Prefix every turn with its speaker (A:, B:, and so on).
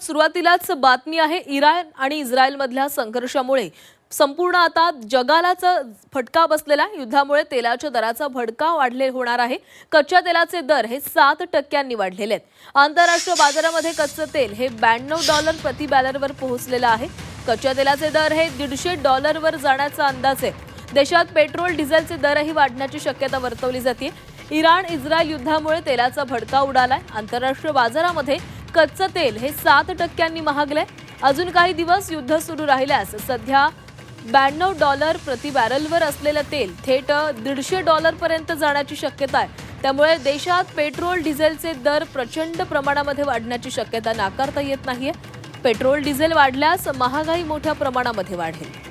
A: सुरुवातीलाच बातमी आहे इराण आणि इस्रायलमधल्या संघर्षामुळे संपूर्ण आता जगालाच फटका बसलेला युद्धामुळे तेलाच्या दराचा भडका वाढले होणार आहे। कच्च्या तेलाचे दर हे 7% वाढलेले आहेत। आंतरराष्ट्रीय बाजारामध्ये कच्चे तेल हे $92 प्रति बॅरलवर पोहोचलेले आहे। कच्च्या तेलाचे दर हे $150 वर जाण्याचा अंदाज आहे। देशात पेट्रोल डिझेलचे दरही वाढण्याची शक्यता वर्तवली जाते। इराण इस्रायल युद्धामुळे तेलाचा भडका उडालाय। आंतरराष्ट्रीय बाजारामध्ये कच्चे तेल हे 7% महागले। अजून काही दिवस युद्ध सुरू राहिल्यास सध्या $92 प्रति बॅरलवर असलेले तेल थेट $150 पर्यंत जाण्याची शक्यता आहे। त्यामुळे देशात पेट्रोल डिझेलचे दर प्रचंड प्रमाणामध्ये वाढण्याची शक्यता नाकारता येत नाहीये। पेट्रोल डिझेल वाढल्यास महागाई मोठ्या प्रमाणामध्ये वाढेल।